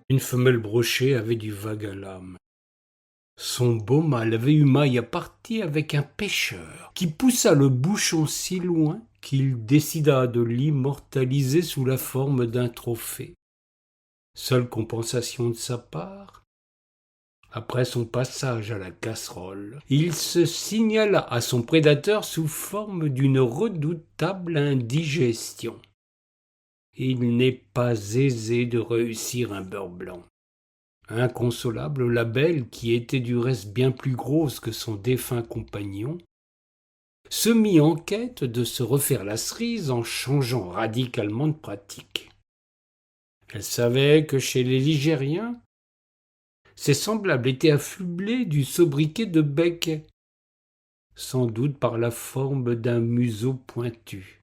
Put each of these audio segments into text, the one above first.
Une femelle brochée avait du vague à l'âme. Son beau mâle avait eu maille à partie avec un pêcheur, qui poussa le bouchon si loin qu'il décida de l'immortaliser sous la forme d'un trophée. Seule compensation de sa part, après son passage à la casserole, il se signala à son prédateur sous forme d'une redoutable indigestion. Il n'est pas aisé de réussir un beurre blanc. Inconsolable, la belle, qui était du reste bien plus grosse que son défunt compagnon, se mit en quête de se refaire la cerise en changeant radicalement de pratique. Elle savait que chez les Ligériens, ses semblables étaient affublés du sobriquet de bec, sans doute par la forme d'un museau pointu.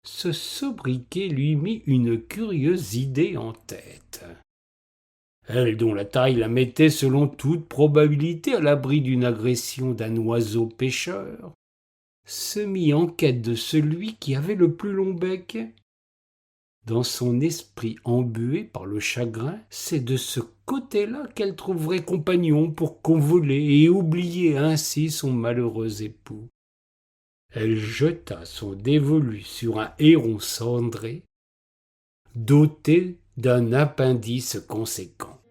Ce sobriquet lui mit une curieuse idée en tête. Elle, dont la taille la mettait selon toute probabilité à l'abri d'une agression d'un oiseau pêcheur, se mit en quête de celui qui avait le plus long bec. Dans son esprit embué par le chagrin, c'est de ce côté-là qu'elle trouverait compagnon pour convoler et oublier ainsi son malheureux époux. Elle jeta son dévolu sur un héron cendré, doté d'un appendice conséquent.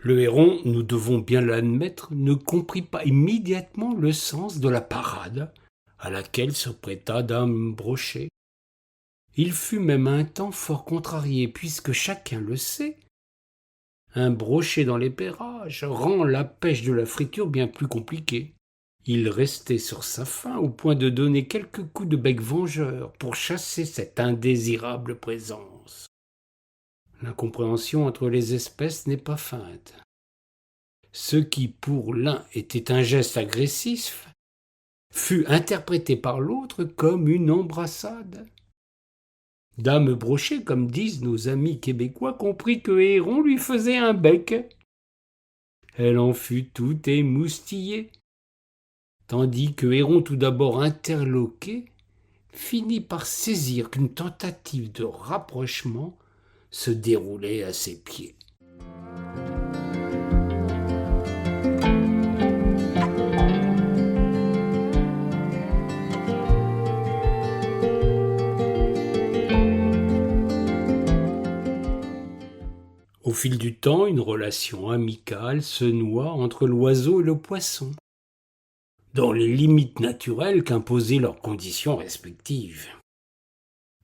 Le héron, nous devons bien l'admettre, ne comprit pas immédiatement le sens de la parade à laquelle se prêta dame Brochet. Il fut même un temps fort contrarié, puisque chacun le sait, un brochet dans les pérages rend la pêche de la friture bien plus compliquée. Il restait sur sa faim au point de donner quelques coups de bec vengeur pour chasser cette indésirable présence. L'incompréhension entre les espèces n'est pas feinte. Ce qui, pour l'un, était un geste agressif, fut interprété par l'autre comme une embrassade. Dame Brochet, comme disent nos amis québécois, comprit que Héron lui faisait un bec. Elle en fut tout émoustillée, tandis que Héron, tout d'abord interloqué, finit par saisir qu'une tentative de rapprochement se déroulait à ses pieds. Au fil du temps, une relation amicale se noua entre l'oiseau et le poisson, dans les limites naturelles qu'imposaient leurs conditions respectives.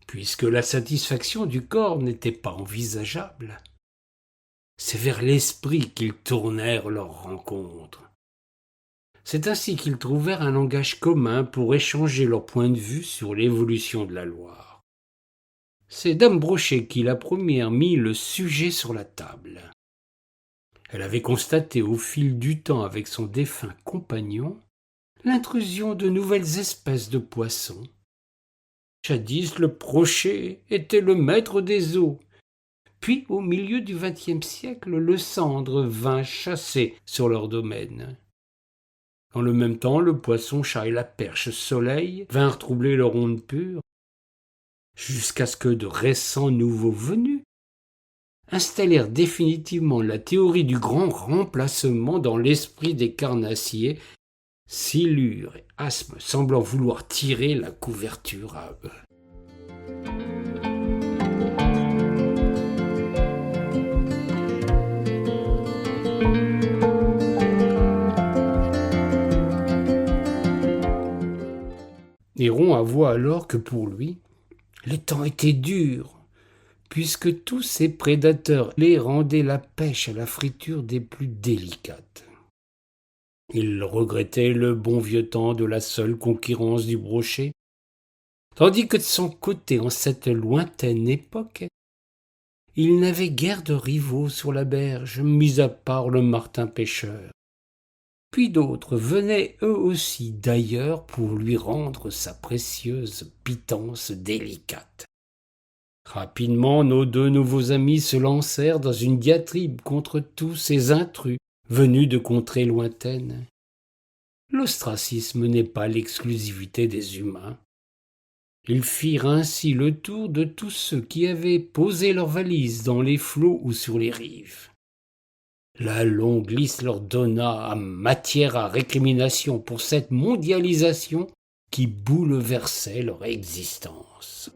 Puisque la satisfaction du corps n'était pas envisageable, c'est vers l'esprit qu'ils tournèrent leur rencontre. C'est ainsi qu'ils trouvèrent un langage commun pour échanger leurs points de vue sur l'évolution de la Loire. C'est dame Brochet qui la première mit le sujet sur la table. Elle avait constaté au fil du temps avec son défunt compagnon l'intrusion de nouvelles espèces de poissons. Jadis, le brochet était le maître des eaux. Puis, au milieu du XXe siècle, le sandre vint chasser sur leur domaine. Dans le même temps, le poisson-chat et la perche soleil vinrent troubler leur onde pure, jusqu'à ce que de récents nouveaux venus installèrent définitivement la théorie du grand remplacement dans l'esprit des carnassiers, silure et asthme semblant vouloir tirer la couverture à eux. Héron avoua alors que pour lui, les temps étaient durs, puisque tous ses prédateurs les rendaient la pêche à la friture des plus délicates. Il regrettait le bon vieux temps de la seule concurrence du brochet, tandis que de son côté, en cette lointaine époque, il n'avait guère de rivaux sur la berge, mis à part le martin pêcheur. Puis d'autres venaient eux aussi d'ailleurs pour lui rendre sa précieuse pitance délicate. Rapidement, nos deux nouveaux amis se lancèrent dans une diatribe contre tous ces intrus venus de contrées lointaines. L'ostracisme n'est pas l'exclusivité des humains. Ils firent ainsi le tour de tous ceux qui avaient posé leurs valises dans les flots ou sur les rives. La longue liste leur donna matière à récrimination pour cette mondialisation qui bouleversait leur existence.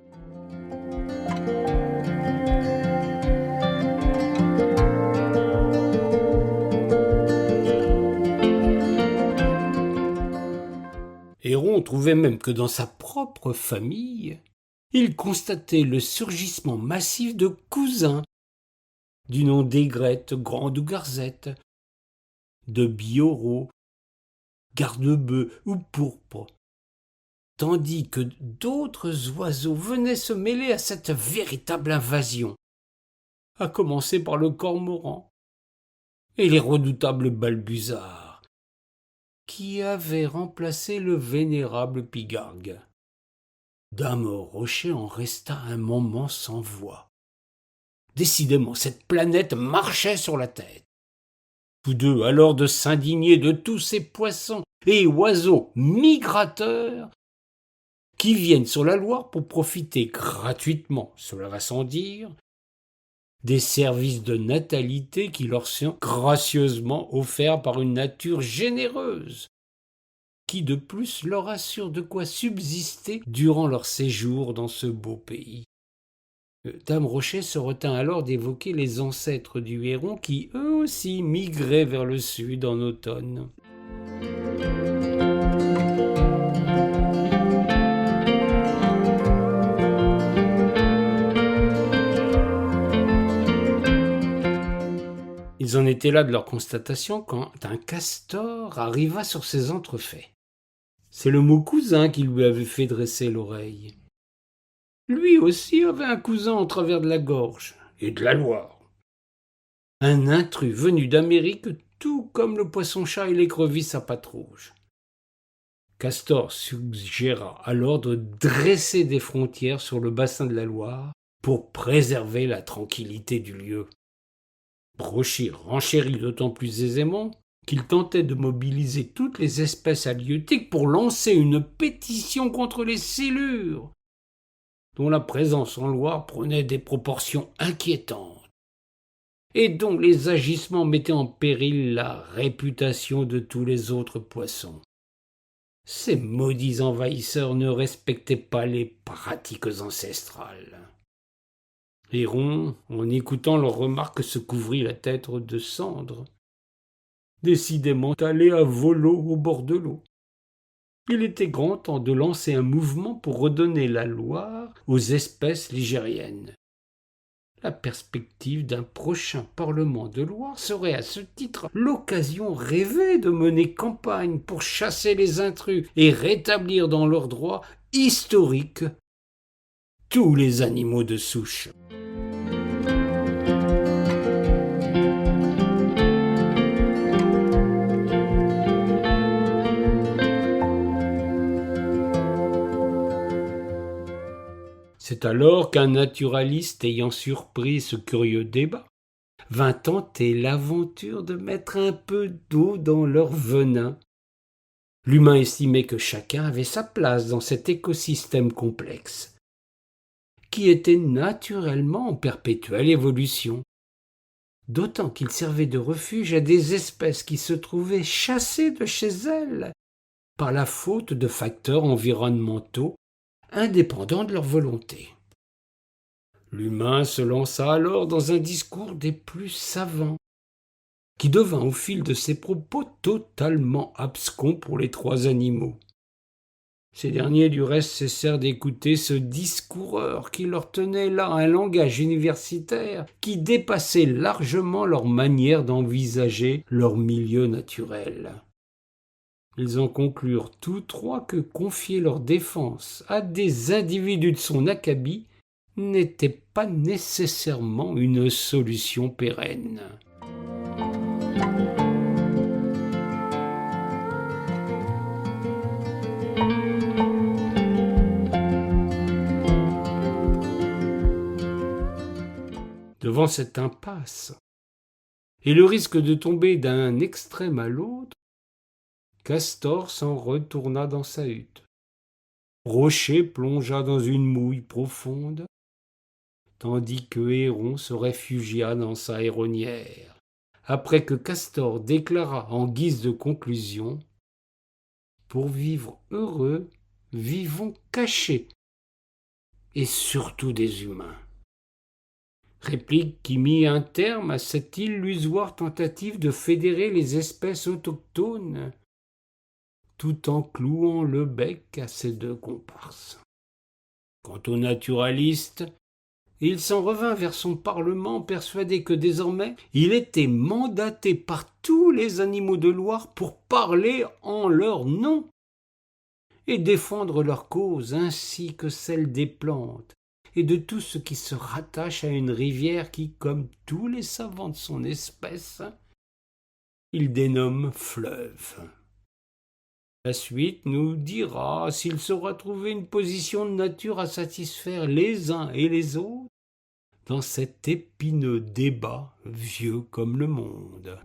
Héron trouvait même que dans sa propre famille, il constatait le surgissement massif de cousins, du nom d'aigrette, grande ou garzette, de bioraux, garde-bœufs ou pourpres, tandis que d'autres oiseaux venaient se mêler à cette véritable invasion, à commencer par le cormoran et les redoutables balbuzards, qui avaient remplacé le vénérable pigargue. Dame Rocher en resta un moment sans voix. Décidément, cette planète marchait sur la tête. Tous deux, alors de s'indigner de tous ces poissons et oiseaux migrateurs qui viennent sur la Loire pour profiter gratuitement, cela va sans dire, des services de natalité qui leur sont gracieusement offerts par une nature généreuse, qui de plus leur assure de quoi subsister durant leur séjour dans ce beau pays. Dame Rocher se retint alors d'évoquer les ancêtres du héron qui, eux aussi, migraient vers le sud en automne. Ils en étaient là de leur constatation quand un castor arriva sur ces entrefaits. C'est le mot cousin qui lui avait fait dresser l'oreille. Lui aussi avait un cousin en travers de la gorge et de la Loire. Un intrus venu d'Amérique, tout comme le poisson-chat et l'écrevisse à pattes rouges. Castor suggéra alors de dresser des frontières sur le bassin de la Loire pour préserver la tranquillité du lieu. Brochy renchérit d'autant plus aisément qu'il tentait de mobiliser toutes les espèces halieutiques pour lancer une pétition contre les silures, dont la présence en Loire prenait des proportions inquiétantes, et dont les agissements mettaient en péril la réputation de tous les autres poissons. Ces maudits envahisseurs ne respectaient pas les pratiques ancestrales. Héron, en écoutant leurs remarques, se couvrit la tête de cendres, décidément allé à volo au bord de l'eau. Il était grand temps de lancer un mouvement pour redonner la Loire aux espèces ligériennes. La perspective d'un prochain Parlement de Loire serait à ce titre l'occasion rêvée de mener campagne pour chasser les intrus et rétablir dans leurs droits historiques tous les animaux de souche. C'est alors qu'un naturaliste ayant surpris ce curieux débat vint tenter l'aventure de mettre un peu d'eau dans leur venin. L'humain estimait que chacun avait sa place dans cet écosystème complexe, qui était naturellement en perpétuelle évolution, d'autant qu'il servait de refuge à des espèces qui se trouvaient chassées de chez elles par la faute de facteurs environnementaux indépendants de leur volonté. L'humain se lança alors dans un discours des plus savants, qui devint au fil de ses propos totalement abscons pour les trois animaux. Ces derniers du reste cessèrent d'écouter ce discoureur qui leur tenait là un langage universitaire qui dépassait largement leur manière d'envisager leur milieu naturel. Ils en conclurent tous trois que confier leur défense à des individus de son acabit n'était pas nécessairement une solution pérenne. devant cette impasse, et le risque de tomber d'un extrême à l'autre, Castor s'en retourna dans sa hutte. Rocher plongea dans une mouille profonde, tandis que Héron se réfugia dans sa héronnière, après que Castor déclara en guise de conclusion: pour vivre heureux, vivons cachés, et surtout des humains. Réplique qui mit un terme à cette illusoire tentative de fédérer les espèces autochtones, tout en clouant le bec à ses deux comparses. Quant au naturaliste, il s'en revint vers son parlement persuadé que désormais il était mandaté par tous les animaux de Loire pour parler en leur nom et défendre leur cause ainsi que celle des plantes et de tout ce qui se rattache à une rivière qui, comme tous les savants de son espèce, il dénomme fleuve. La suite nous dira s'il saura trouver une position de nature à satisfaire les uns et les autres dans cet épineux débat vieux comme le monde.